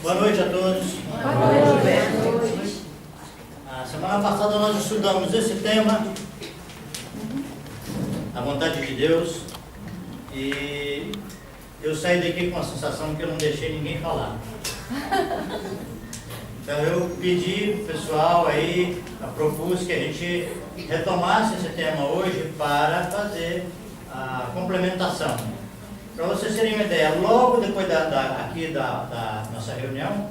Boa noite a todos. Boa noite. A semana passada nós estudamos esse tema, a vontade de Deus, e eu saí daqui com a sensação que eu não deixei ninguém falar. Então eu pedi pro pessoal aí, propus que a gente retomasse esse tema hoje para fazer a complementação. Para vocês terem uma ideia, logo depois aqui da nossa reunião,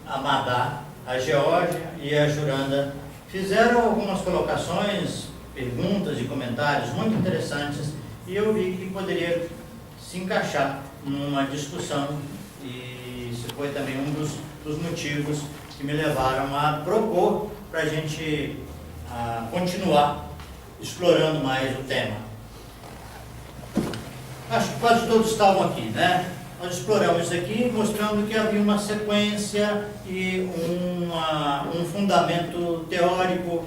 a Madá, a Geórgia e a Juranda fizeram algumas colocações, perguntas e comentários muito interessantes, e eu vi que poderia se encaixar numa discussão, e isso foi também um dos motivos que me levaram a propor para a gente continuar explorando mais o tema. Acho que quase todos estavam aqui, né? Nós exploramos isso aqui mostrando que havia uma sequência e um fundamento teórico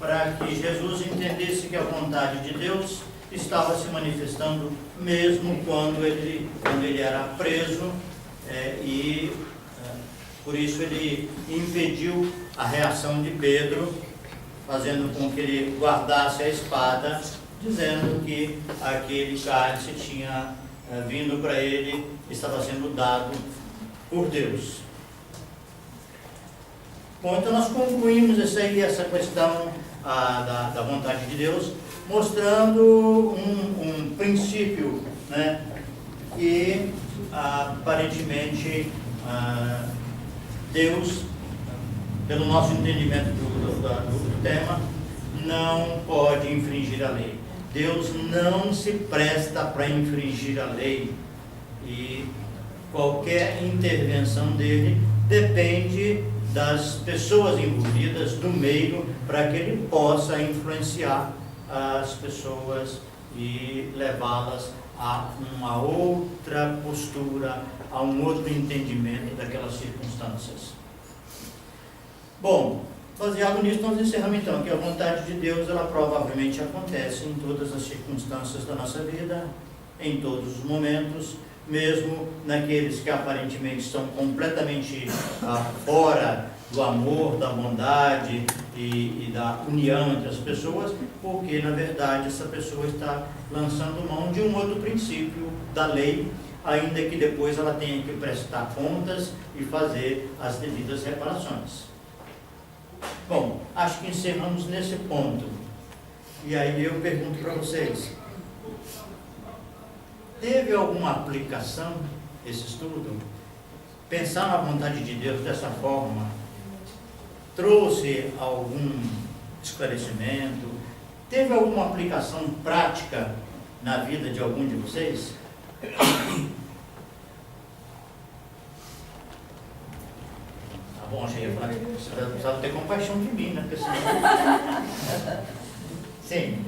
para que Jesus entendesse que a vontade de Deus estava se manifestando mesmo quando ele era preso, por isso ele impediu a reação de Pedro, fazendo com que ele guardasse a espada, dizendo que aquele cálice tinha vindo para ele, estava sendo dado por Deus. Bom, então nós concluímos essa questão da vontade de Deus, mostrando um princípio, né, que aparentemente Deus, pelo nosso entendimento do tema, não pode infringir a lei. Deus não se presta para infringir a lei, e qualquer intervenção dele depende das pessoas envolvidas, do meio, para que ele possa influenciar as pessoas e levá-las a uma outra postura, a um outro entendimento daquelas circunstâncias. Bom, baseado nisso, nós encerramos então que a vontade de Deus, ela provavelmente acontece em todas as circunstâncias da nossa vida, em todos os momentos, mesmo naqueles que aparentemente estão completamente fora do amor, da bondade e da união entre as pessoas, porque na verdade essa pessoa está lançando mão de um outro princípio da lei, ainda que depois ela tenha que prestar contas e fazer as devidas reparações. Bom, acho que encerramos nesse ponto. E aí eu pergunto para vocês, teve alguma aplicação esse estudo? Pensar na vontade de Deus dessa forma trouxe algum esclarecimento? Teve alguma aplicação prática na vida de algum de vocês? Bom, achei que você precisava ter compaixão de mim, né? Porque senão... Sim.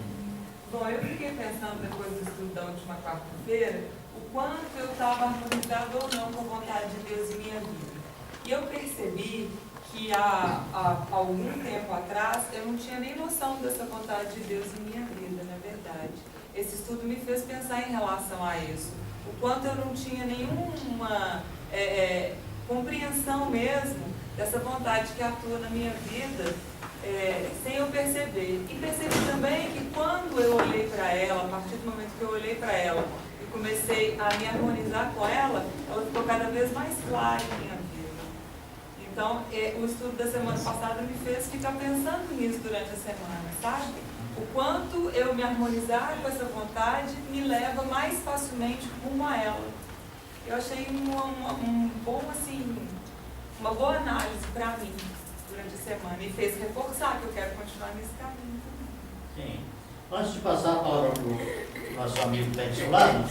Bom, eu fiquei pensando depois do estudo da última quarta-feira, o quanto eu estava harmonizado ou não com a vontade de Deus em minha vida. E eu percebi que há algum tempo atrás eu não tinha nem noção dessa vontade de Deus em minha vida, na verdade. Esse estudo me fez pensar em relação a isso. O quanto eu não tinha nenhuma compreensão mesmo dessa vontade que atua na minha vida, sem eu perceber. E percebi também que quando eu olhei para ela, a partir do momento que eu olhei para ela e comecei a me harmonizar com ela, ela ficou cada vez mais clara em minha vida. Então, o estudo da semana passada me fez ficar pensando nisso durante a semana, sabe? O quanto eu me harmonizar com essa vontade me leva mais facilmente rumo a ela. Eu achei uma boa análise para mim durante a semana, e fez reforçar que eu quero continuar nesse caminho também. Sim. Antes de passar a palavra para o nosso amigo que está do seu lado,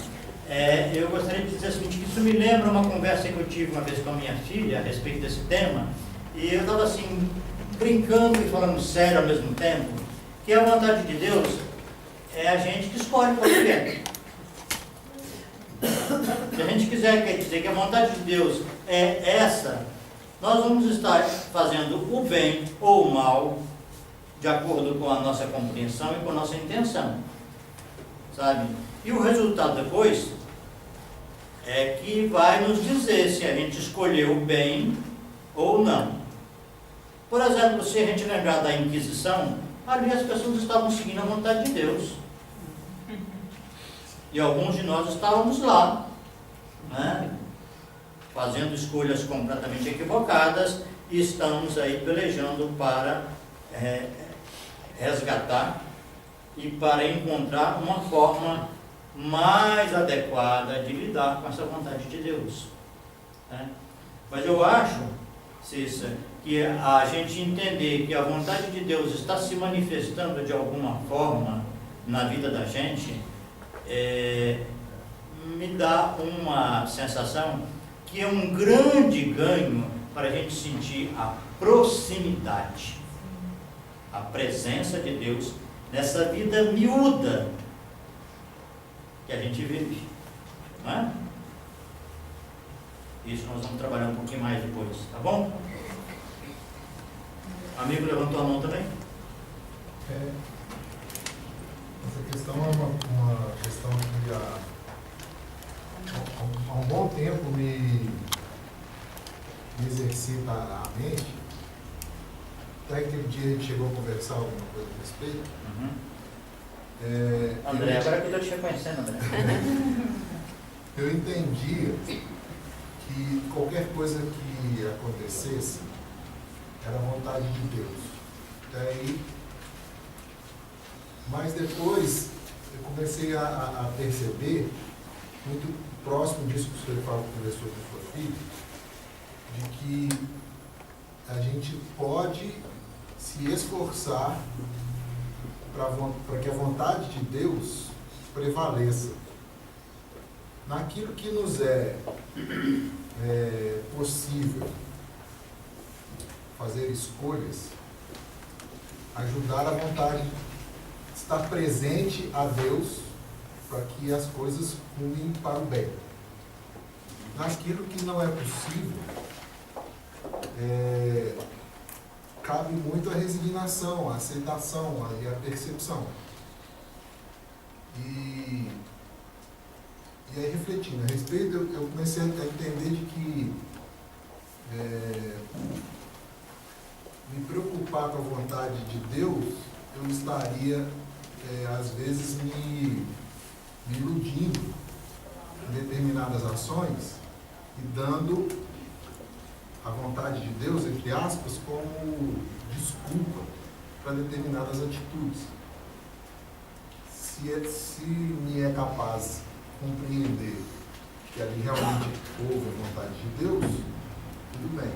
eu gostaria de dizer o seguinte, que isso me lembra uma conversa que eu tive uma vez com a minha filha a respeito desse tema, e eu estava assim, brincando e falando sério ao mesmo tempo, que a vontade de Deus é a gente que escolhe qual que é. Se a gente quer dizer que a vontade de Deus é essa, nós vamos estar fazendo o bem ou o mal de acordo com a nossa compreensão e com a nossa intenção, sabe? E o resultado depois é que vai nos dizer se a gente escolheu bem ou não. Por exemplo, se a gente lembrar da Inquisição, ali as pessoas estavam seguindo a vontade de Deus. E alguns de nós estávamos lá, né, fazendo escolhas completamente equivocadas, e estamos aí pelejando para resgatar e para encontrar uma forma mais adequada de lidar com essa vontade de Deus, né? Mas eu acho, Cissa, que a gente entender que a vontade de Deus está se manifestando de alguma forma na vida da gente, me dá uma sensação que é um grande ganho para a gente sentir a proximidade, a presença de Deus nessa vida miúda que a gente vive, não é? Isso nós vamos trabalhar um pouquinho mais depois, tá bom? Amigo levantou a mão também? Essa questão é uma questão que há um bom tempo me exercita a mente. Até aquele dia a gente chegou a conversar alguma coisa a respeito. André, agora que eu estou te reconhecendo, André. Eu entendi que qualquer coisa que acontecesse era a vontade de Deus. Daí, mas depois eu comecei a perceber, muito próximo disso que o senhor conversou com sua filha, de que a gente pode se esforçar para que a vontade de Deus prevaleça. Naquilo que nos é possível fazer escolhas, ajudar a vontade, estar presente a Deus para que as coisas rumem para o bem. Naquilo que não é possível, cabe muito a resignação, a aceitação e a percepção. E aí, refletindo a respeito, eu comecei a entender de que me preocupar com a vontade de Deus, eu estaria, às vezes, me iludindo em determinadas ações e dando a vontade de Deus, entre aspas, como desculpa para determinadas atitudes. Se me é capaz de compreender que ali realmente houve a vontade de Deus, tudo bem.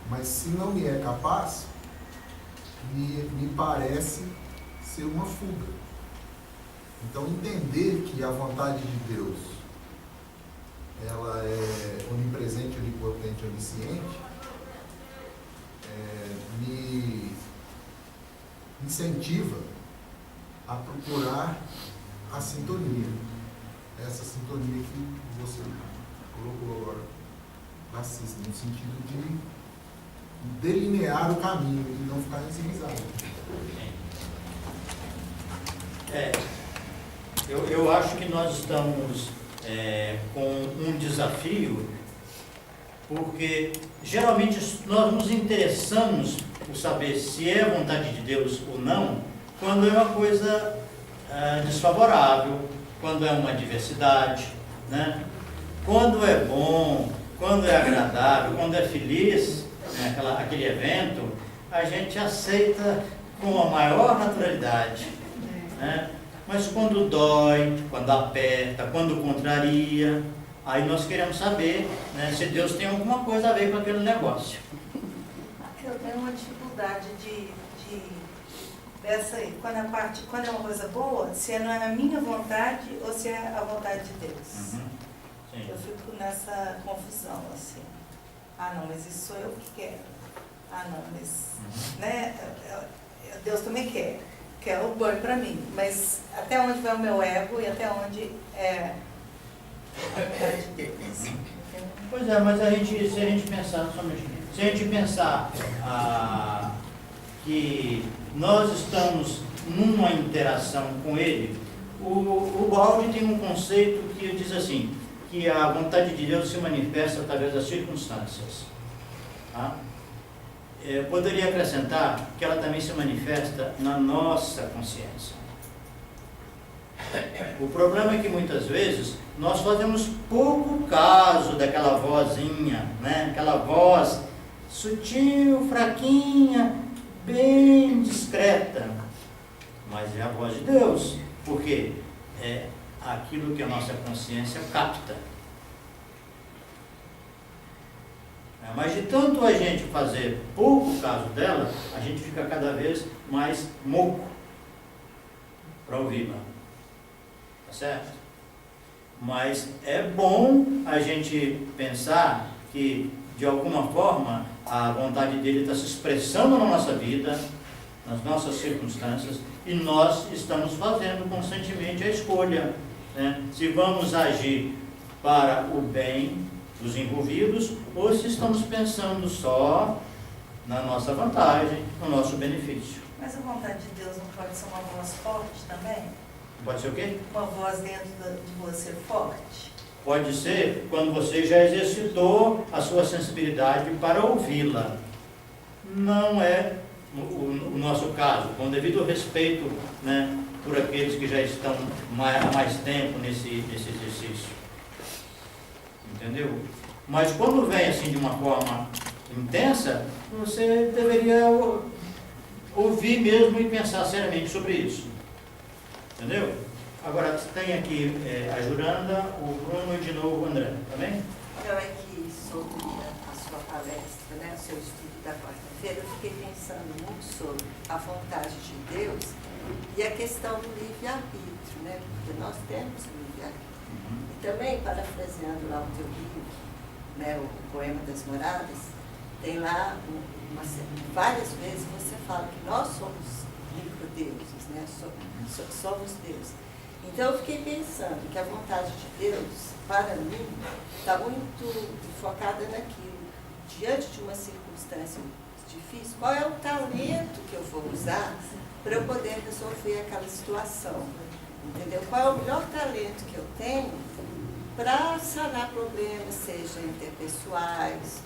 Mas se não me é capaz, me parece ser uma fuga. Então, entender que a vontade de Deus ela é onipresente, onipotente, onisciente, me incentiva a procurar a sintonia. Essa sintonia que você colocou agora, no sentido de delinear o caminho e não ficar em zigue-zague. Eu acho que nós estamos com um desafio, porque geralmente nós nos interessamos por saber se é a vontade de Deus ou não, quando é uma coisa desfavorável, quando é uma adversidade, né? Quando é bom, quando é agradável, quando é feliz, né, aquele evento, a gente aceita com a maior naturalidade, né? Mas quando dói, quando aperta, quando contraria, aí nós queremos saber, né, se Deus tem alguma coisa a ver com aquele negócio. Eu tenho uma dificuldade dessa aí, quando é uma coisa boa, se não é a minha vontade ou se é a vontade de Deus. Sim. Eu fico nessa confusão, assim. Ah, não, mas isso sou eu que quero. Ah, não, mas né, Deus também quer o bom para mim. Mas até onde vai o meu ego e até onde é a vontade de Deus. Pois é, mas se a gente pensar, só um minutinho, se a gente pensar que nós estamos numa interação com ele, o Balde tem um conceito que diz assim, que a vontade de Deus se manifesta através das circunstâncias. Tá? Eu poderia acrescentar que ela também se manifesta na nossa consciência. O problema é que muitas vezes nós fazemos pouco caso daquela vozinha, né? Aquela voz sutil, fraquinha, bem discreta, mas é a voz de Deus, porque é aquilo que a nossa consciência capta. Mas de tanto a gente fazer pouco caso dela, a gente fica cada vez mais moco para ouvi-la. Tá certo? Mas é bom a gente pensar que, de alguma forma, a vontade dele está se expressando na nossa vida, nas nossas circunstâncias, e nós estamos fazendo constantemente a escolha, né? Se vamos agir para o bem dos envolvidos, ou se estamos pensando só na nossa vantagem, no nosso benefício. Mas a vontade de Deus não pode ser uma voz forte também? Pode ser o quê? Uma voz dentro de você forte? Pode ser quando você já exercitou a sua sensibilidade para ouvi-la. Não é o nosso caso, com devido respeito, né, por aqueles que já estão há mais tempo nesse exercício. Entendeu? Mas quando vem assim de uma forma intensa, você deveria ouvir mesmo e pensar seriamente sobre isso. Entendeu? Agora tem aqui a Juranda, o Bruno e de novo o André, tá bem? Eu é que sobre a sua palestra, né, o seu estudo da quarta-feira, eu fiquei pensando muito sobre a vontade de Deus e a questão do livre-arbítrio, né, porque nós temos o livre-arbítrio. E também, parafraseando lá o teu livro, né, o Poema das Moradas, tem lá, várias vezes você fala que nós somos microdeuses, né, somos Deus. Então eu fiquei pensando que a vontade de Deus, para mim, está muito focada naquilo. Diante de uma circunstância difícil, qual é o talento que eu vou usar para eu poder resolver aquela situação? Entendeu? Qual é o melhor talento que eu tenho para sanar problemas, seja interpessoais,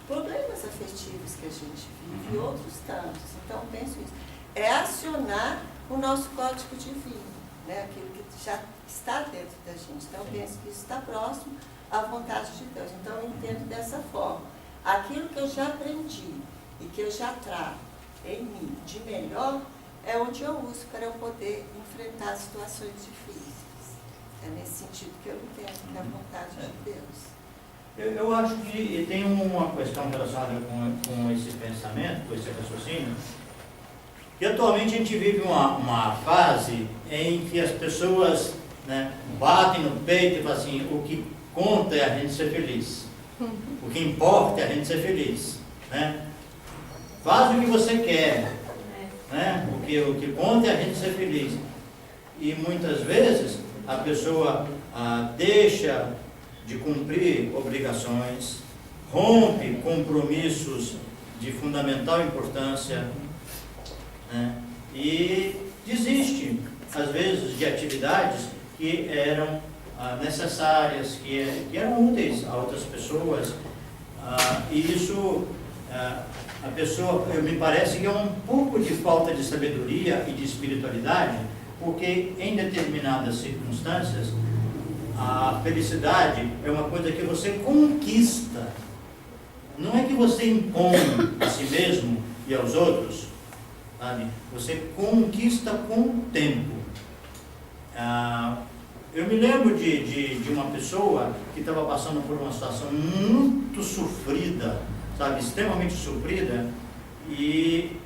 problemas afetivos que a gente vive e outros tantos. Então, penso isso. É acionar o nosso código divino, né? Aquilo que já está dentro da gente. Então, eu penso que isso está próximo à vontade de Deus. Então, eu entendo dessa forma. Aquilo que eu já aprendi e que eu já trago em mim de melhor é onde eu uso para eu poder enfrentar situações difíceis. É nesse sentido que eu entendo que é a vontade de Deus. Eu acho que tem uma questão relacionada com esse pensamento, com esse raciocínio, que atualmente a gente vive uma fase em que as pessoas, né, batem no peito e falam assim, o que conta é a gente ser feliz. O que importa é a gente ser feliz. Né? Faz o que você quer. Né? O que conta é a gente ser feliz. E muitas vezes a pessoa deixa de cumprir obrigações, rompe compromissos de fundamental importância, né? E desiste, às vezes, de atividades que eram necessárias, que eram úteis a outras pessoas. E isso, a pessoa, me parece que é um pouco de falta de sabedoria e de espiritualidade, porque em determinadas circunstâncias, a felicidade é uma coisa que você conquista. Não é que você impõe a si mesmo e aos outros, sabe? Você conquista com o tempo. Eu me lembro de uma pessoa que estava passando por uma situação muito sofrida, sabe? Extremamente sofrida, e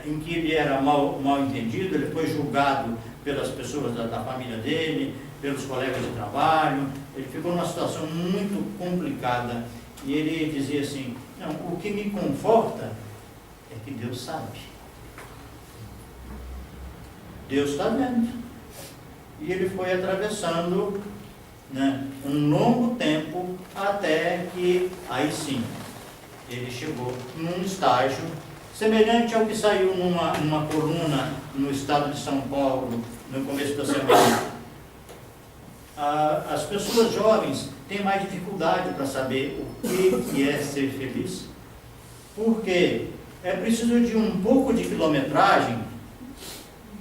em que ele era mal entendido, ele foi julgado pelas pessoas da família dele, pelos colegas de trabalho, ele ficou numa situação muito complicada, e ele dizia assim, não, o que me conforta é que Deus sabe. Deus está vendo. E ele foi atravessando, né, um longo tempo até que, aí sim, ele chegou num estágio semelhante ao que saiu numa coluna no estado de São Paulo, no começo da semana. as pessoas jovens têm mais dificuldade para saber o que é ser feliz, porque é preciso de um pouco de quilometragem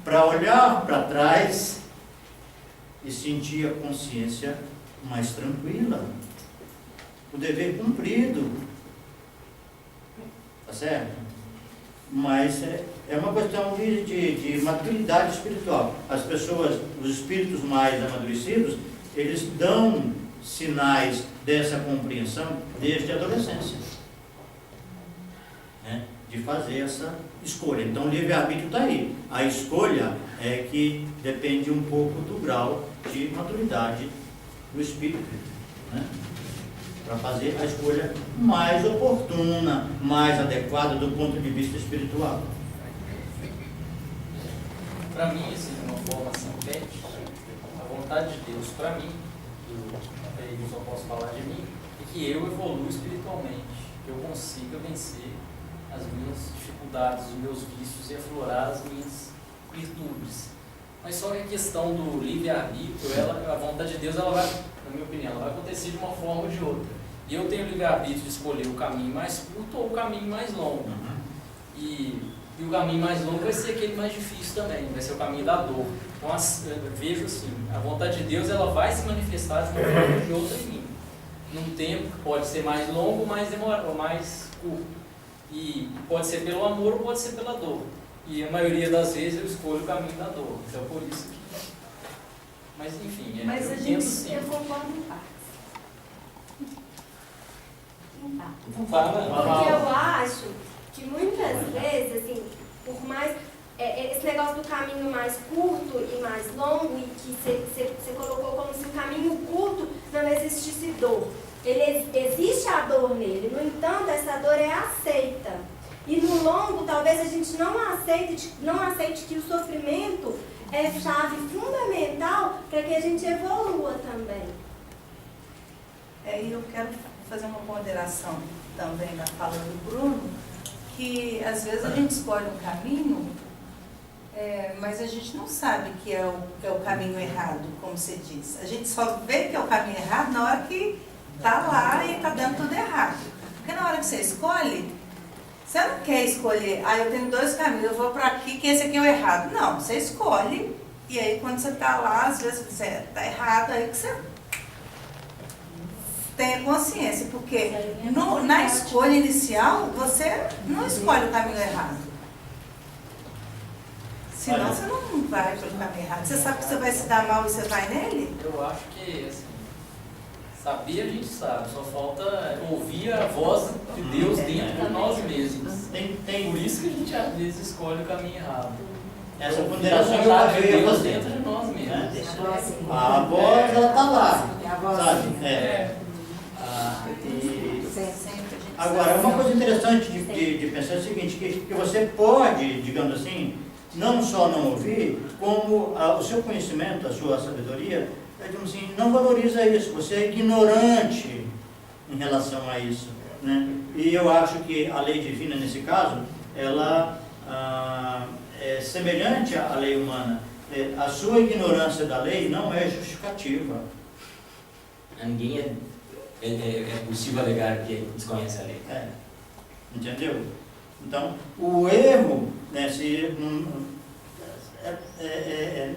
para olhar para trás e sentir a consciência mais tranquila, o dever cumprido, tá certo? Mas é uma questão de maturidade espiritual. As pessoas, os espíritos mais amadurecidos, eles dão sinais dessa compreensão desde a adolescência, né? De fazer essa escolha. Então o livre-arbítrio está aí. A escolha é que depende um pouco do grau de maturidade do espírito, né? Para fazer a escolha mais oportuna, mais adequada do ponto de vista espiritual. Para mim, assim, de uma forma sintética, a vontade de Deus para mim, eu só posso falar de mim, é que eu evolua espiritualmente, que eu consiga vencer as minhas dificuldades, os meus vícios e aflorar as minhas virtudes. Mas só que a questão do livre-arbítrio, a vontade de Deus, ela vai, na minha opinião, ela vai acontecer de uma forma ou de outra. E eu tenho o livre-arbítrio de escolher o caminho mais curto ou o caminho mais longo. E o caminho mais longo vai ser aquele mais difícil também, vai ser o caminho da dor. Então, eu vejo assim, a vontade de Deus, ela vai se manifestar de uma forma ou de outra em mim. Num tempo que pode ser mais longo ou mais demorado, ou mais curto. E pode ser pelo amor ou pode ser pela dor. E a maioria das vezes eu escolho o caminho da dor. Então, por isso que... Mas, enfim, Mas eu a penso gente, assim. eu concordo em parte. Porque eu acho que muitas vezes, assim, por mais esse negócio do caminho mais curto e mais longo, e que você colocou como se o caminho curto não existisse dor. Existe a dor nele, no entanto, essa dor é aceita. E no longo, talvez a gente não aceite que o sofrimento é chave fundamental para que a gente evolua também. E eu quero fazer uma ponderação também na fala do Bruno, que às vezes a gente escolhe um caminho, mas a gente não sabe que é o caminho errado, como você diz. A gente só vê que é o caminho errado na hora que está lá e está dando tudo errado. Porque na hora que você escolhe, você não quer escolher, eu tenho 2 caminhos, eu vou para aqui, que esse aqui é o errado. Não, você escolhe, e aí quando você está lá, às vezes você está errado, aí que você tenha consciência, porque na escolha inicial, você não escolhe o caminho errado. Senão você não vai pelo caminho errado. Você sabe que você vai se dar mal e você vai nele? Eu acho que, assim, saber a gente sabe, só falta ouvir a voz de Deus dentro de nós mesmos. Por isso que a gente às vezes escolhe o caminho errado. Essa ponderação eu acho que Deus fazer dentro de nós mesmos. A voz, ela está lá, sabe? Agora, uma coisa interessante de pensar é o seguinte, que você pode, digamos assim, não só não ouvir, como o seu conhecimento, a sua sabedoria, digamos assim, não valoriza isso, você é ignorante em relação a isso, né? E eu acho que a lei divina, nesse caso, ela é semelhante à lei humana. A sua ignorância da lei não é justificativa. Ninguém é possível alegar que desconhece a lei. Entendeu? Então, o erro, né,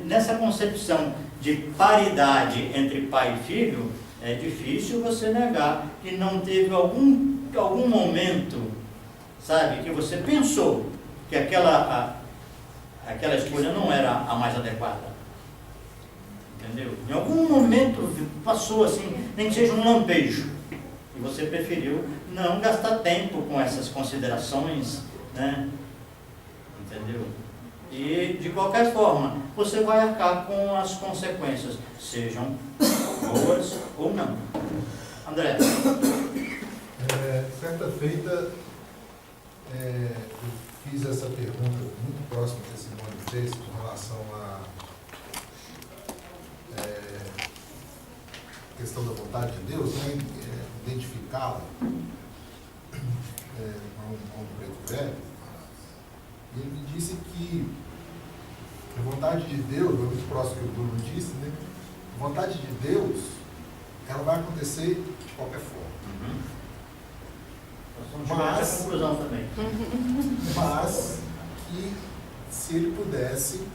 nessa concepção de paridade entre pai e filho, é difícil você negar que não teve algum momento, sabe, que você pensou que aquela escolha não era a mais adequada. Entendeu? Em algum momento passou assim, nem que seja um lampejo, e você preferiu não gastar tempo com essas considerações, né? Entendeu? E, de qualquer forma, você vai arcar com as consequências, sejam boas ou não. André? Certa feita, eu fiz essa pergunta muito próxima que a Simone fez com relação à questão da vontade de Deus, né? Identificá-la como preto velho. E ele me disse que a vontade de Deus, muito próximo que o Bruno disse, né? A vontade de Deus, ela vai acontecer de qualquer forma. Nós vamos chegar nessa conclusão também. Mas que se ele pudesse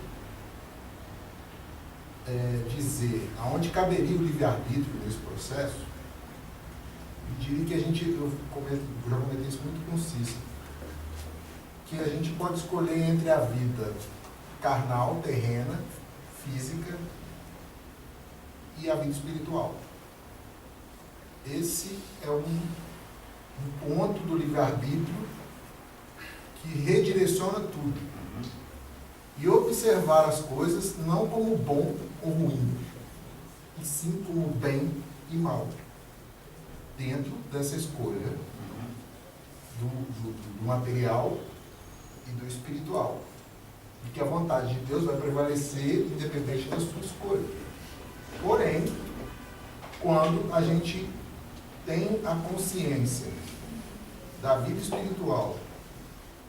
dizer aonde caberia o livre-arbítrio nesse processo, eu diria que eu já comentei isso muito com Cícero, que a gente pode escolher entre a vida carnal, terrena, física e a vida espiritual. Esse é um ponto do livre-arbítrio que redireciona tudo. E observar as coisas não como bom ou ruim, e sim como bem e mal, dentro dessa escolha do material e do espiritual. E que a vontade de Deus vai prevalecer independente da sua escolha. Porém, quando a gente tem a consciência da vida espiritual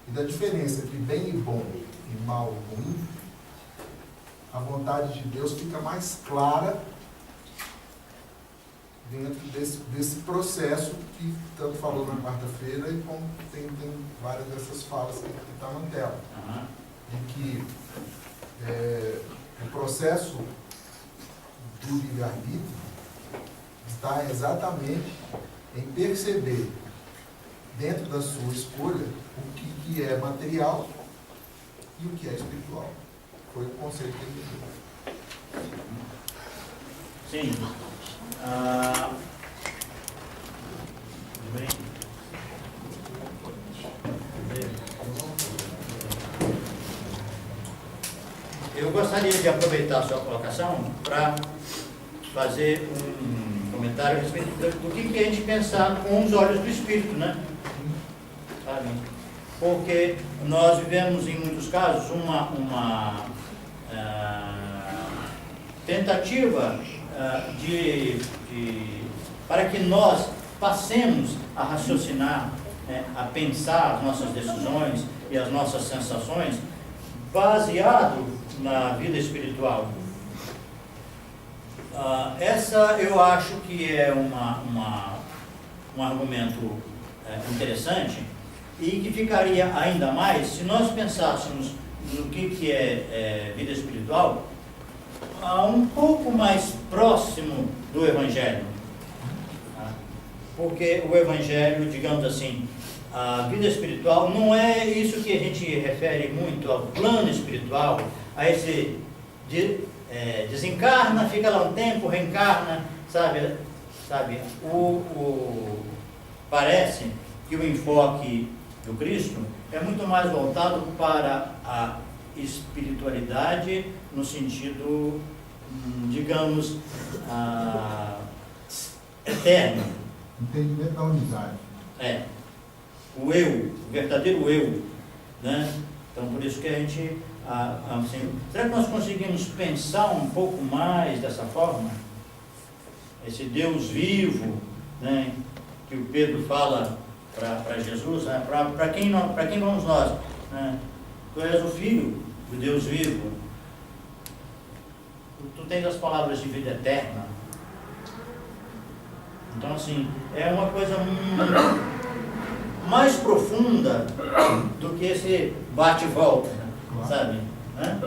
e da diferença entre bem e bom e mal e ruim, a vontade de Deus fica mais clara dentro desse processo que tanto falou na quarta-feira e como tem várias dessas falas que estão na tela. De que o processo do livre-arbítrio está exatamente em perceber dentro da sua escolha o que é material e o que é espiritual. Foi o conceito que ele deu. Sim. Tudo bem? Eu gostaria de aproveitar a sua colocação para fazer um comentário a respeito do que a gente pensar com os olhos do Espírito, né? Sabe? Porque nós vivemos, em muitos casos, uma tentativa para que nós passemos a raciocinar, a pensar as nossas decisões e as nossas sensações baseado na vida espiritual. Essa eu acho que é um argumento interessante e que ficaria ainda mais se nós pensássemos no que é vida espiritual um pouco mais próximo do Evangelho. Porque o Evangelho, digamos assim, a vida espiritual não é isso que a gente refere muito ao plano espiritual, a esse desencarna, fica lá um tempo, reencarna, sabe? Parece que o enfoque do Cristo é muito mais voltado para a espiritualidade no sentido, digamos, eterno. Entendimento da unidade. O eu, o verdadeiro eu, né? Então, por isso que a gente, assim, será que nós conseguimos pensar um pouco mais dessa forma? Esse Deus vivo, né? Que o Pedro fala para Jesus, né? Para quem vamos nós? Né? Tu és o Filho do Deus vivo. Tu tens as palavras de vida eterna. Então, assim, é uma coisa mais profunda do que esse bate e volta, sabe? Né?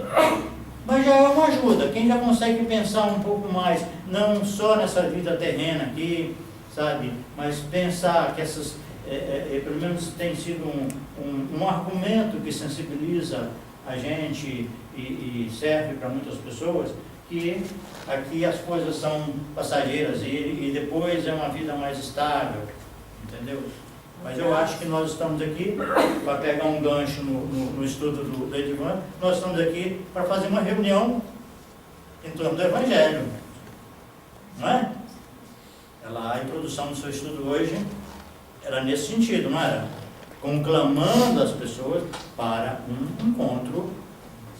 Mas já é uma ajuda. Quem já consegue pensar um pouco mais, não só nessa vida terrena aqui, sabe? Mas pensar que essas, pelo menos tem sido um argumento que sensibiliza a gente e serve para muitas pessoas, que aqui as coisas são passageiras e depois é uma vida mais estável, entendeu? Mas eu acho que nós estamos aqui, para pegar um gancho no estudo do Edivan, nós estamos aqui para fazer uma reunião em torno do Evangelho, não é? A introdução do seu estudo hoje era nesse sentido, não era? Conclamando as pessoas para um encontro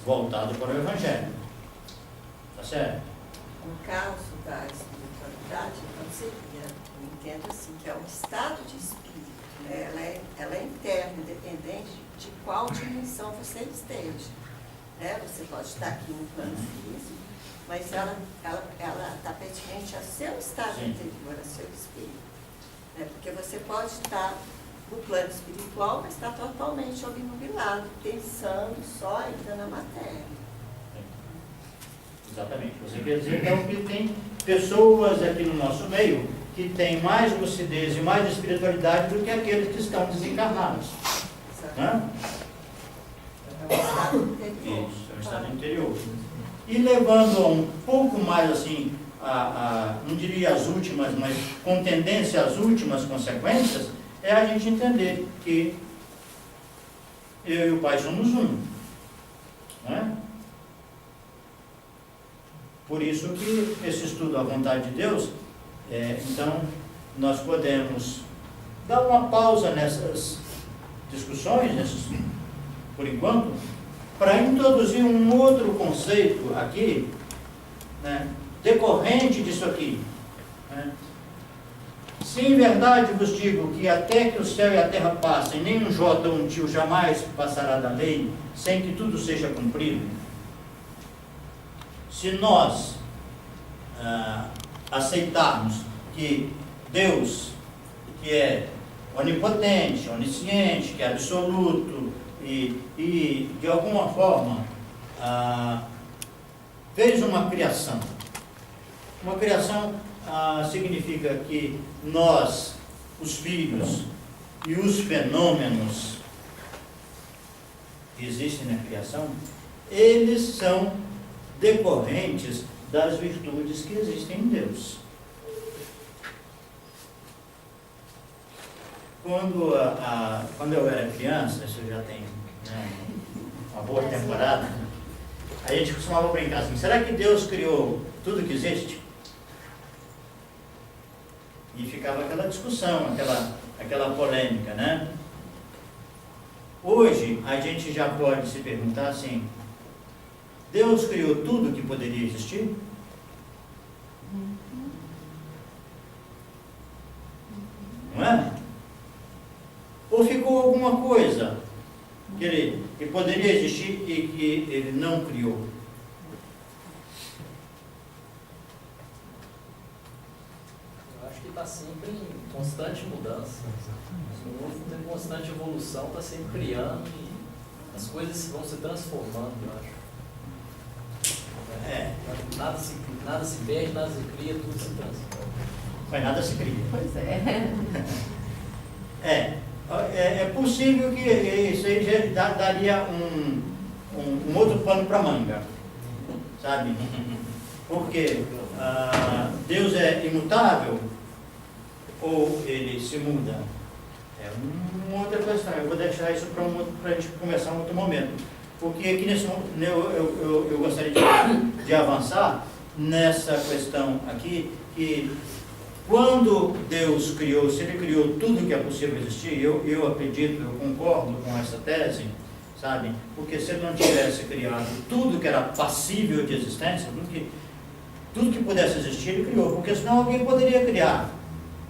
voltado para o Evangelho. Tá certo? No caso da espiritualidade, então seria, eu entendo assim, que é um estado de espírito, né? Ela é interna, independente de qual dimensão você esteja. Né? Você pode estar aqui no plano físico, mas ela está pertinente ao seu estado Sim. interior, ao seu espírito. Né? Porque você pode estar no plano espiritual, mas está totalmente obnubilado, pensando só ainda na matéria. Exatamente. Você quer dizer, então, que tem pessoas aqui no nosso meio que têm mais lucidez e mais espiritualidade do que aqueles que estão desencarnados. Né? É um estado interior. Isso, é um estado interior. E levando um pouco mais assim, não diria as últimas, mas com tendência às últimas consequências, é a gente entender que eu e o Pai somos um. Né? Por isso que esse estudo à vontade de Deus, então, nós podemos dar uma pausa nessas discussões, por enquanto, para introduzir um outro conceito aqui, né, decorrente disso aqui. Né? Se em verdade vos digo que até que o céu e a terra passem, nem um jota ou um tio jamais passará da lei, sem que tudo seja cumprido, se nós aceitarmos que Deus, que é onipotente, onisciente, que é absoluto, e de alguma forma fez uma criação. Uma criação significa que nós, os filhos e os fenômenos que existem na criação, eles são decorrentes das virtudes que existem em Deus. Quando eu era criança, isso já tem, né, uma boa temporada, a gente costumava brincar assim: será que Deus criou tudo que existe? E ficava aquela discussão, aquela polêmica, né? Hoje, a gente já pode se perguntar assim: Deus criou tudo que poderia existir? Não é? Ou ficou alguma coisa que poderia existir e que ele não criou? Eu acho que está sempre em constante mudança. O mundo tem constante evolução, está sempre criando e as coisas vão se transformando, eu acho. Nada se perde, nada se cria, tudo se transforma. Mas nada se cria. Pois é. É possível que isso aí já daria um outro pano para manga, sabe? Porque Deus é imutável ou ele se muda? É uma outra questão. Eu vou deixar isso para a gente conversar em outro momento. Porque aqui nesse momento eu gostaria de avançar nessa questão aqui, que quando Deus criou, se Ele criou tudo que é possível existir, eu acredito, eu concordo com essa tese, sabe? Porque se Ele não tivesse criado tudo que era passível de existência, tudo que pudesse existir, Ele criou, porque senão alguém poderia criar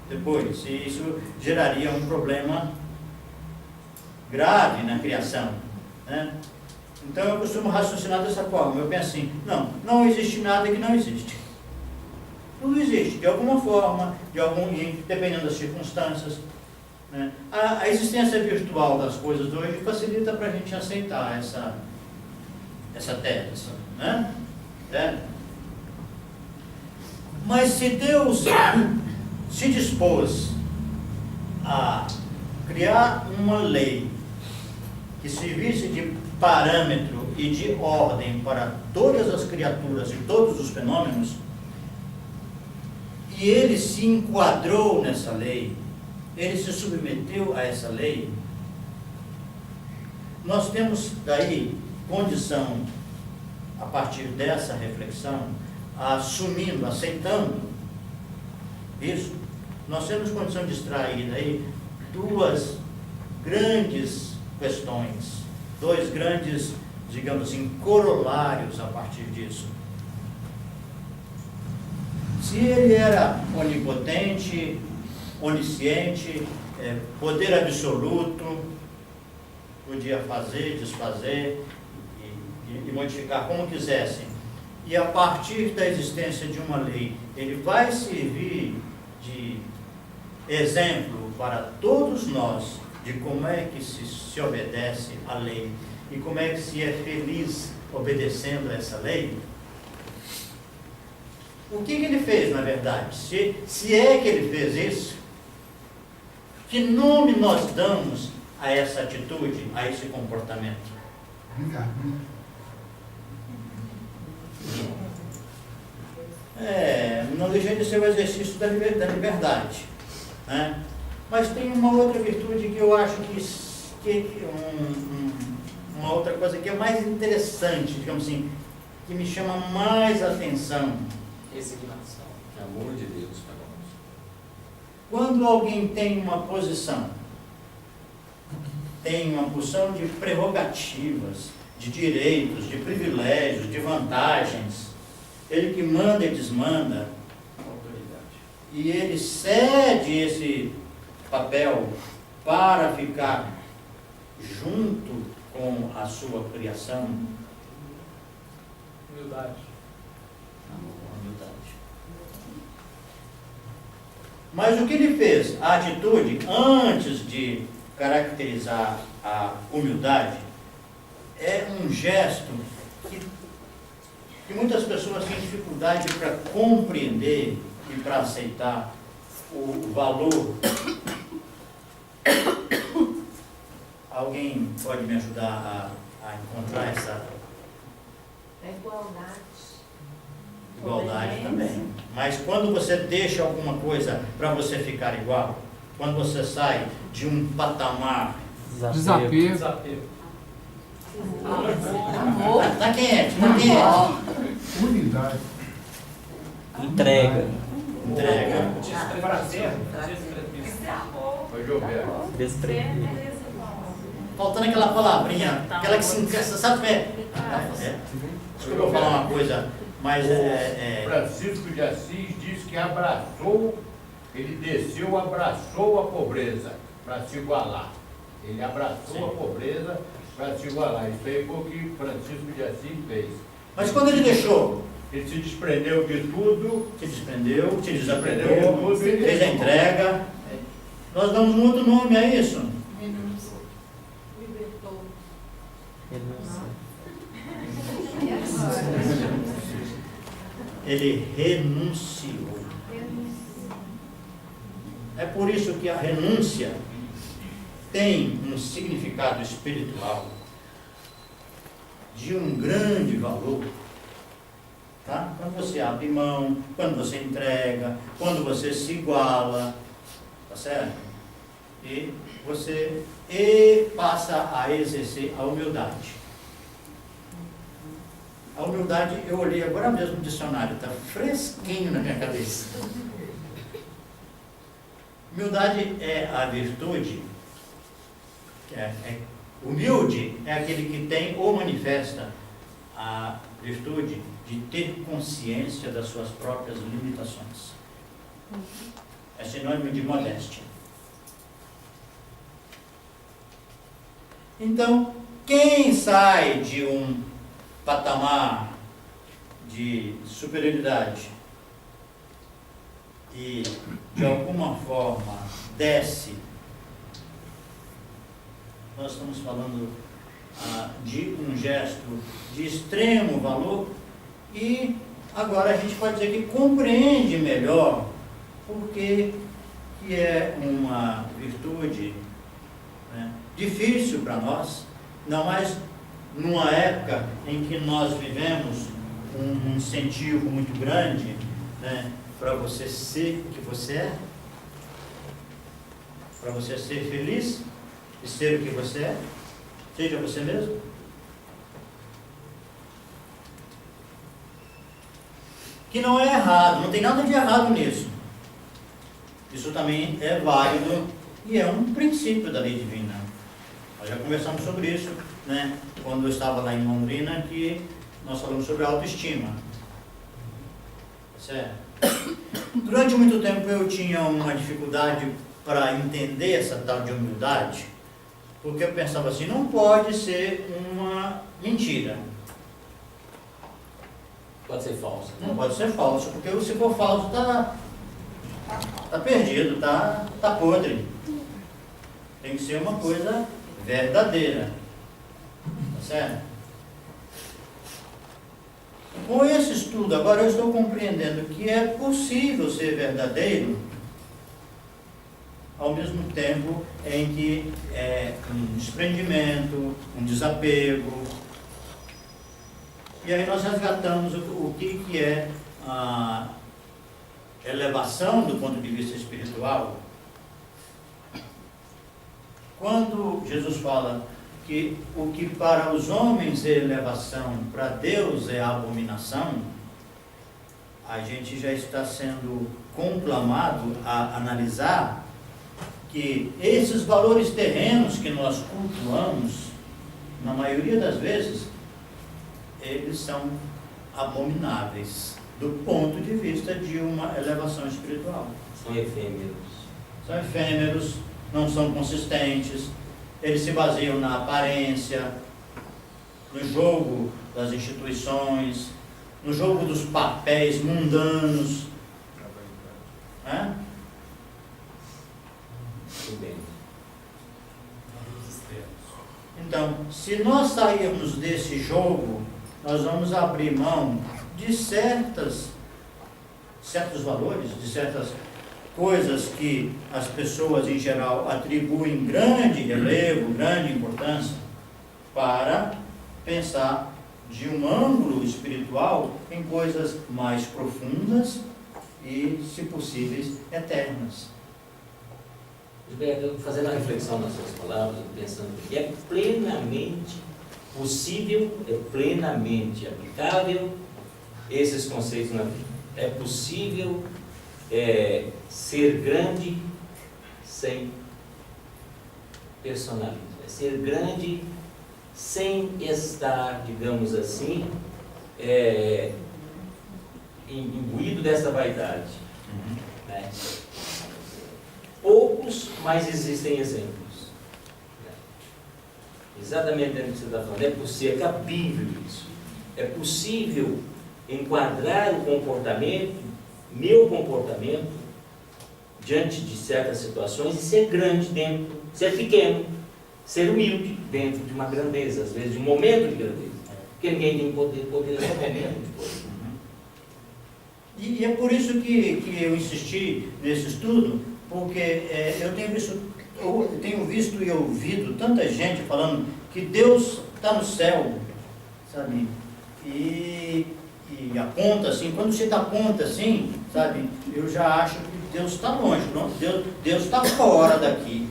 depois, e isso geraria um problema grave na criação, né? Então eu costumo raciocinar dessa forma. Eu penso assim: não existe nada que não existe. Tudo existe, de alguma forma, dependendo das circunstâncias, né? A existência virtual das coisas hoje facilita para a gente aceitar essa tese, né? Mas se Deus se dispôs a criar uma lei que servisse de parâmetro e de ordem para todas as criaturas e todos os fenômenos, e ele se enquadrou nessa lei, ele se submeteu a essa lei, nós temos daí condição, a partir dessa reflexão, assumindo, aceitando isso, nós temos condição de extrair daí duas grandes questões, dois grandes, digamos assim, corolários a partir disso. Se ele era onipotente, onisciente, poder absoluto, podia fazer, desfazer e modificar como quisesse, e a partir da existência de uma lei, ele vai servir de exemplo para todos nós de como é que se obedece à lei e como é que se é feliz obedecendo a essa lei, o que ele fez, na verdade? Se é que ele fez isso, que nome nós damos a essa atitude, a esse comportamento? Não deixa de ser o exercício da liberdade, né? Mas tem uma outra virtude que eu acho uma outra coisa que é mais interessante, digamos assim, que me chama mais atenção. Resignação. Amor de Deus para nós. Quando alguém tem uma posição, tem uma porção de prerrogativas, de direitos, de privilégios, de vantagens, ele que manda e desmanda, Autoridade. e ele cede esse papel para ficar junto com a sua criação. Humildade. Humildade. Mas o que ele fez? A atitude, antes de caracterizar a humildade, é um gesto que muitas pessoas têm dificuldade para compreender e para aceitar o valor. Alguém pode me ajudar a encontrar essa igualdade também? Mas quando você deixa alguma coisa para você ficar igual, quando você sai de um patamar, Desapego. Desapego. Amor. tá quente, tá quente. Unidade. Entrega. Entrega. Prazer. Foi Desprendimento. Faltando aquela palavrinha, aquela que se encaixa, sabe? Desculpa eu falar uma coisa, mas Francisco de Assis diz que ele desceu, abraçou a pobreza para se igualar. Ele abraçou a pobreza para se igualar. Isso aí foi o que Francisco de Assis fez. Mas quando ele deixou, Ele se desprendeu de tudo, se desprendeu, se desprendeu desapegou, de tudo e fez a entrega. Nós damos um outro nome a isso. libertou. Ele renunciou. É por isso que a renúncia tem um significado espiritual de um grande valor. Tá? Quando você abre mão, quando você entrega, quando você se iguala, tá certo? E você passa a exercer a humildade. A humildade, eu olhei agora mesmo no dicionário, está fresquinho na minha cabeça. Humildade é a virtude, humilde é aquele que tem ou manifesta a virtude de ter consciência das suas próprias limitações. É sinônimo de modéstia. Então, quem sai de um patamar de superioridade e de alguma forma desce, nós estamos falando de um gesto de extremo valor, e agora a gente pode dizer que compreende melhor porque que é uma virtude, né, difícil para nós, não mais numa época em que nós vivemos um incentivo muito grande, né, para você ser o que você é, para você ser feliz e ser o que você é, seja você mesmo. Que não é errado, não tem nada de errado nisso. Isso também é válido e é um princípio da lei divina. Nós já conversamos sobre isso, né, quando eu estava lá em Londrina, que nós falamos sobre autoestima. Certo? Durante muito tempo eu tinha uma dificuldade para entender essa tal de humildade, porque eu pensava assim, não pode ser uma mentira. Pode ser falso. Não pode ser falso, porque se for falso, tá perdido, tá podre. Tem que ser uma coisa verdadeira. Tá certo? Com esse estudo, agora eu estou compreendendo que é possível ser verdadeiro ao mesmo tempo em que é um desprendimento, um desapego. E aí nós resgatamos o que é a elevação do ponto de vista espiritual. Quando Jesus fala que o que para os homens é elevação, para Deus é abominação, a gente já está sendo conclamado a analisar que esses valores terrenos que nós cultuamos, na maioria das vezes, eles são abomináveis do ponto de vista de uma elevação espiritual. São efêmeros. São efêmeros, não são consistentes, eles se baseiam na aparência, no jogo das instituições, no jogo dos papéis mundanos. Né? Muito bem. Então, se nós sairmos desse jogo, nós vamos abrir mão de certos valores, de certas coisas que as pessoas em geral atribuem grande relevo, grande importância, para pensar de um ângulo espiritual em coisas mais profundas e, se possíveis, eternas. Gilberto, fazendo a reflexão nas suas palavras, pensando que é plenamente possível, é plenamente aplicável esses conceitos na vida. É possível ser grande sem personalismo. É ser grande sem estar, digamos assim, imbuído dessa vaidade. Né? Poucos, mas existem exemplos. Né? Exatamente dentro do que você está falando. É possível, é cabível isso. É possível enquadrar o comportamento, meu comportamento, diante de certas situações e ser grande dentro, ser pequeno, ser humilde dentro de uma grandeza, às vezes de um momento de grandeza. Porque ninguém tem poder é só momento de poder. E é por isso que eu insisti nesse estudo, porque eu tenho visto e ouvido tanta gente falando que Deus está no céu, sabe? E aponta assim, quando você aponta assim, sabe? Eu já acho que Deus está longe, não? Deus está fora daqui,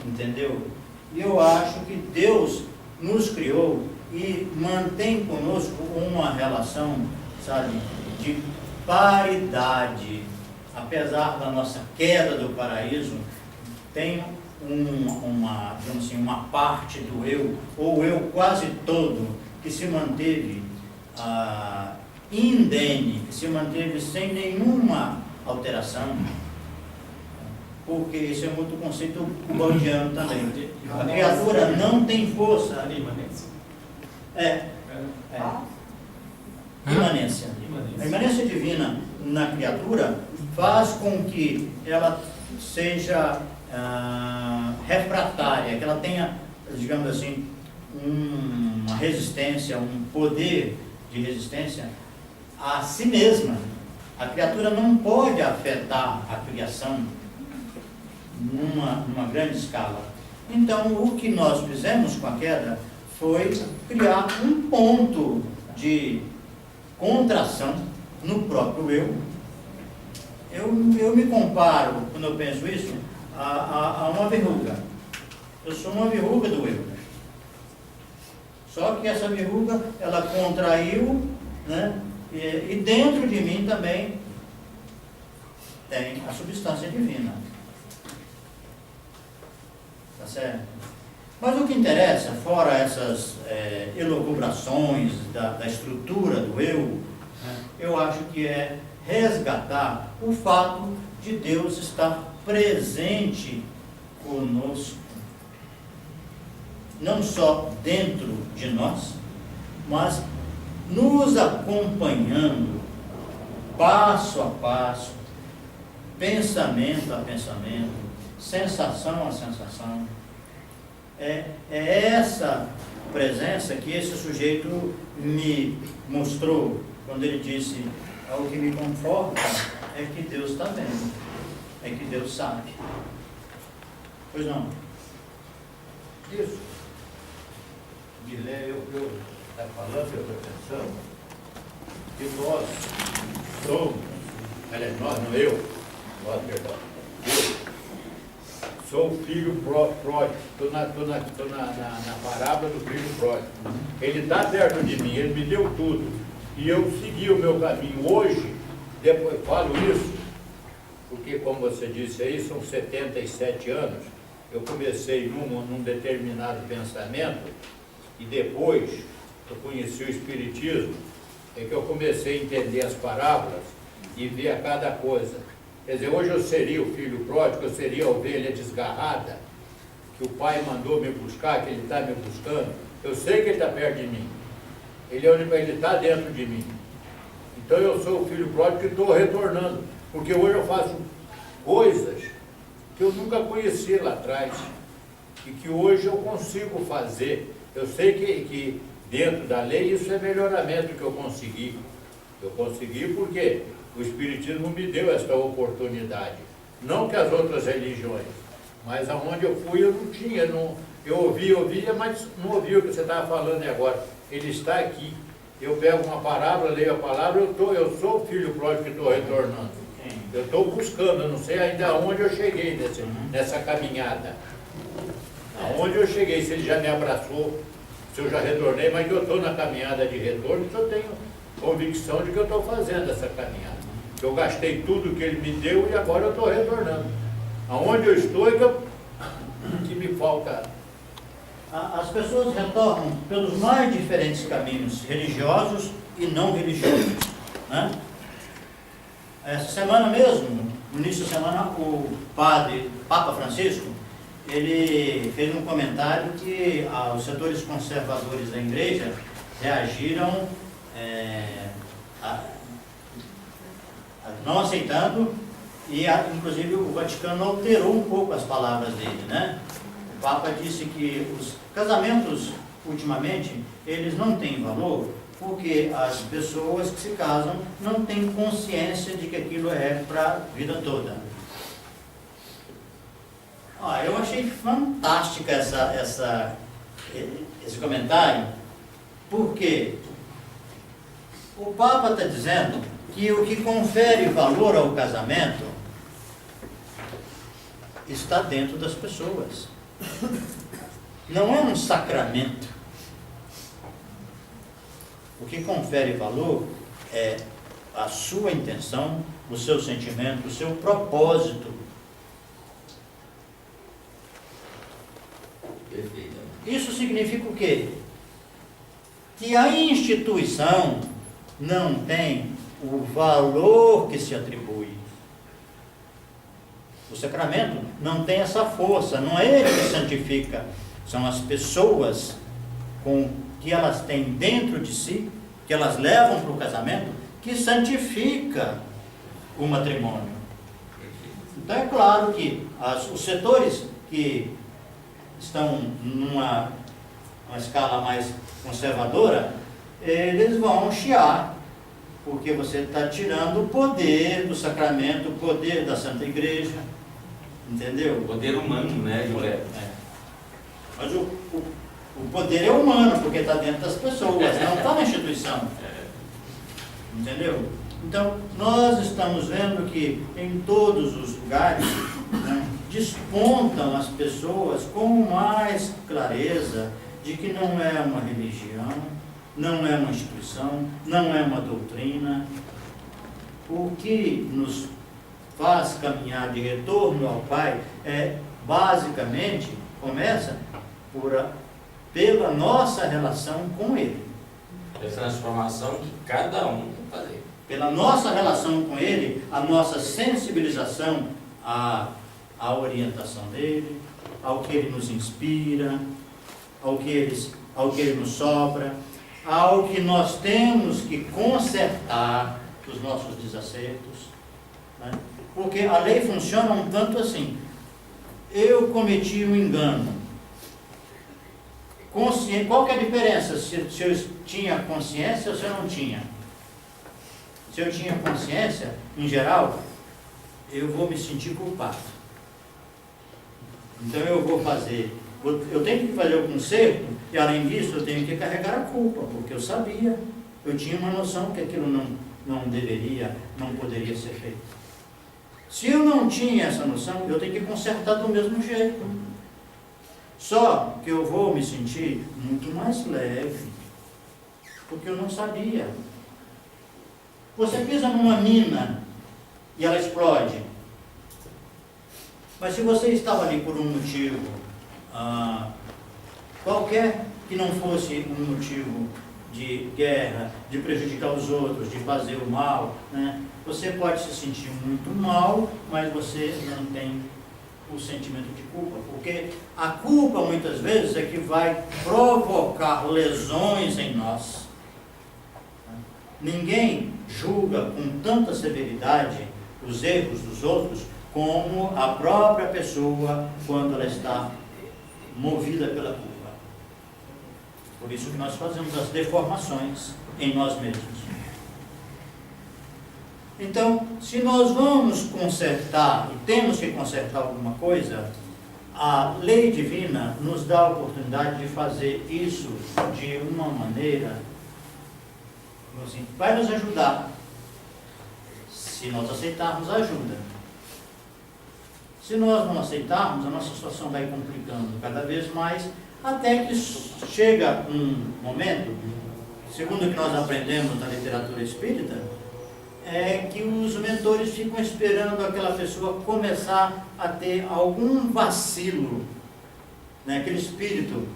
entendeu? E eu acho que Deus nos criou e mantém conosco uma relação, sabe, de paridade. Apesar da nossa queda do paraíso, tem digamos assim, uma parte do eu, ou eu quase todo, que se manteve indene, que se manteve sem nenhuma alteração, porque isso é muito conceito ubandiano também. A criatura não tem força. Imanência. A imanência divina na criatura faz com que ela seja refratária, que ela tenha, digamos assim, uma resistência, um poder de resistência a si mesma. A criatura não pode afetar a criação numa grande escala. Então, o que nós fizemos com a queda foi criar um ponto de contração no próprio eu. Eu me comparo, quando eu penso isso, a uma verruga. Eu sou uma verruga do eu. Só que essa verruga, ela contraiu, né? E dentro de mim também tem a substância divina. Tá certo? Mas o que interessa, fora essas elucubrações da estrutura do eu, né, eu acho que é resgatar o fato de Deus estar presente conosco, não só dentro de nós, mas nos acompanhando, passo a passo, pensamento a pensamento, sensação a sensação. É essa presença que esse sujeito me mostrou quando ele disse: o que me conforta é que Deus está vendo, é que Deus sabe. Pois não? Isso. Guilherme, eu está falando, eu estou pensando que nós somos, nós, não eu, nós, perdão, eu sou o filho pródigo, estou na parábola do filho pródigo. Ele está perto de mim, ele me deu tudo, e eu segui o meu caminho. Hoje, depois falo isso, porque como você disse aí, são 77 anos, eu comecei num determinado pensamento, e depois eu conheci o Espiritismo, é que eu comecei a entender as parábolas e ver a cada coisa. Quer dizer, hoje eu seria o filho pródigo, eu seria a ovelha desgarrada, que o pai mandou me buscar, que ele está me buscando. Eu sei que ele está perto de mim, ele está dentro de mim. Então eu sou o filho pródigo que estou retornando, porque hoje eu faço coisas que eu nunca conheci lá atrás e que hoje eu consigo fazer. Eu sei que dentro da lei isso é melhoramento que eu consegui. Eu consegui porque o Espiritismo me deu esta oportunidade. Não que as outras religiões, mas aonde eu fui eu não tinha. Eu ouvia, mas não ouvia o que você estava falando agora. Ele está aqui. Eu pego uma palavra, leio a palavra, eu sou o filho pródigo que estou retornando. Eu estou buscando, eu não sei ainda onde eu cheguei nessa caminhada. Aonde eu cheguei, se ele já me abraçou, se eu já retornei, mas eu estou na caminhada de retorno, que eu tenho convicção de que eu estou fazendo essa caminhada. Que eu gastei tudo que ele me deu e agora eu estou retornando. Aonde eu estou é que me falta. As pessoas retornam pelos mais diferentes caminhos, religiosos e não religiosos, né? Essa semana mesmo, no início da semana, o Papa Francisco, ele fez um comentário que os setores conservadores da igreja reagiram não aceitando, e inclusive o Vaticano alterou um pouco as palavras dele, né? O Papa disse que os casamentos, ultimamente, eles não têm valor porque as pessoas que se casam não têm consciência de que aquilo é para a vida toda. Eu achei fantástica esse comentário, porque o Papa está dizendo que o que confere valor ao casamento está dentro das pessoas. Não é um sacramento. O que confere valor é a sua intenção, o seu sentimento, o seu propósito. Isso significa o quê? Que a instituição não tem o valor que se atribui. O sacramento não tem essa força, não é ele que santifica, são as pessoas que elas têm dentro de si, que elas levam para o casamento, que santifica o matrimônio. Então é claro que os setores que estão numa escala mais conservadora, eles vão chiar, porque você está tirando o poder do sacramento, o poder da Santa Igreja, entendeu? O poder humano, né, José? Mas o poder é humano, porque está dentro das pessoas, não está na instituição. Entendeu? Então, nós estamos vendo que em todos os lugares, né, despontam as pessoas com mais clareza de que não é uma religião, não é uma instituição, não é uma doutrina. O que nos faz caminhar de retorno ao Pai basicamente, começa pela nossa relação com Ele. É a transformação que cada um tem que fazer. Pela nossa relação com Ele, a nossa sensibilização à orientação dEle, ao que Ele nos inspira, ao que Ele nos sopra. ao que nós temos que consertar os nossos desacertos, né? Porque a lei funciona um tanto assim. Eu cometi um engano. Qual que é a diferença se eu tinha consciência ou se eu não tinha? Se eu tinha consciência, em geral, eu vou me sentir culpado. Então eu tenho que fazer o conserto, e além disso eu tenho que carregar a culpa, porque eu sabia, eu tinha uma noção que aquilo não deveria, não poderia ser feito. Se eu não tinha essa noção, eu tenho que consertar do mesmo jeito. Só que eu vou me sentir muito mais leve, porque eu não sabia. Você pisa numa mina e ela explode. Mas se você estava ali por um motivo qualquer que não fosse um motivo de guerra, de prejudicar os outros, de fazer o mal, né? Você pode se sentir muito mal, mas você não tem o sentimento de culpa, porque a culpa muitas vezes é que vai provocar lesões em nós. Ninguém julga com tanta severidade os erros dos outros como a própria pessoa quando ela está movida pela culpa. Por isso que nós fazemos as deformações em nós mesmos. Então, se nós vamos consertar, e temos que consertar alguma coisa, a lei divina nos dá a oportunidade de fazer isso de uma maneira, assim, vai nos ajudar, se nós aceitarmos a ajuda. Se nós não aceitarmos, a nossa situação vai complicando cada vez mais, até que chega um momento, segundo o que nós aprendemos na literatura espírita, é que os mentores ficam esperando aquela pessoa começar a ter algum vacilo, né? Aquele espírito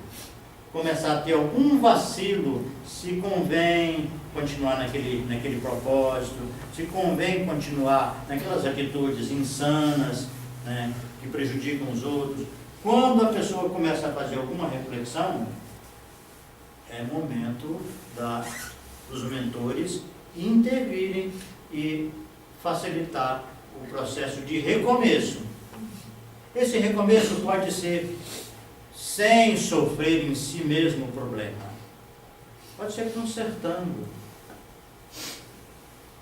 começar a ter algum vacilo, se convém continuar naquele propósito, se convém continuar naquelas atitudes insanas, né? Que prejudicam os outros. Quando a pessoa começa a fazer alguma reflexão, é momento dos mentores intervirem e facilitar o processo de recomeço. Esse recomeço pode ser sem sofrer em si mesmo o problema. Pode ser consertando.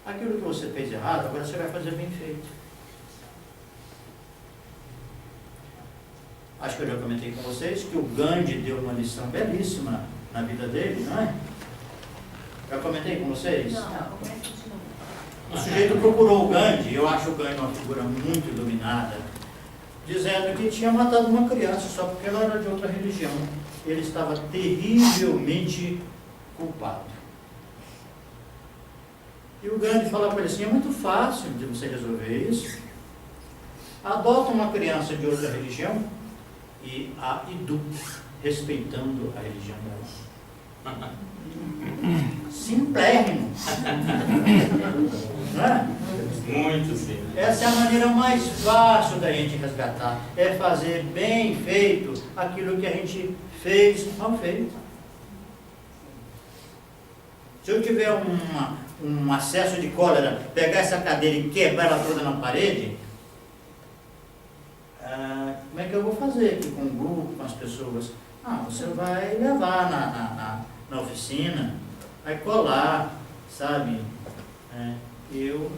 Aquilo que você fez errado, agora você vai fazer bem feito. Acho que eu já comentei com vocês que o Gandhi deu uma lição belíssima na vida dele, não é? Já comentei com vocês? Não. O sujeito procurou o Gandhi, eu acho o Gandhi uma figura muito iluminada, dizendo que tinha matado uma criança só porque ela era de outra religião. Ele estava terrivelmente culpado. E o Gandhi falava para ele assim, é muito fácil de você resolver isso. Adota uma criança de outra religião e a eduque, respeitando a religião dela. Simplérrimo. Não é? Muito sim. Essa é a maneira mais fácil da gente resgatar. É fazer bem feito aquilo que a gente fez mal feito. Se eu tiver um acesso de cólera, pegar essa cadeira e quebrar ela toda na parede, como é que eu vou fazer aqui com o grupo, com as pessoas? Você vai levar na oficina, vai colar, sabe? Eu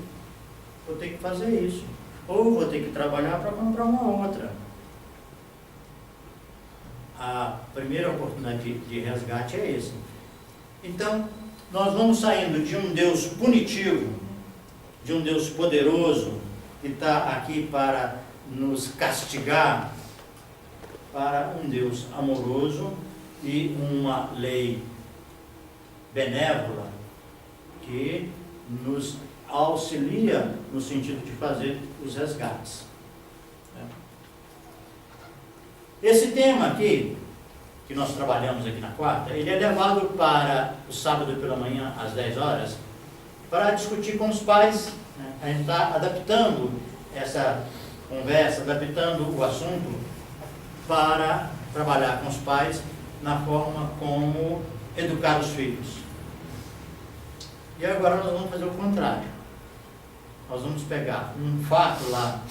vou ter que fazer isso. Ou vou ter que trabalhar para comprar uma outra. A primeira oportunidade de resgate é esse. Então, nós vamos saindo de um Deus punitivo, de um Deus poderoso, que está aqui para nos castigar, para um Deus amoroso e uma lei benévola que nos auxilia no sentido de fazer os resgates. Esse tema aqui, que nós trabalhamos aqui na quarta, ele é levado para o sábado pela manhã, às 10 horas, para discutir com os pais. A gente está adaptando essa conversa, adaptando o assunto para trabalhar com os pais na forma como educar os filhos. E agora nós vamos fazer o contrário. Nós vamos pegar um fato lá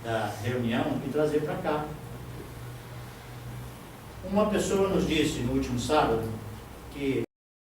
da reunião e trazer para cá. Uma pessoa nos disse no último sábado que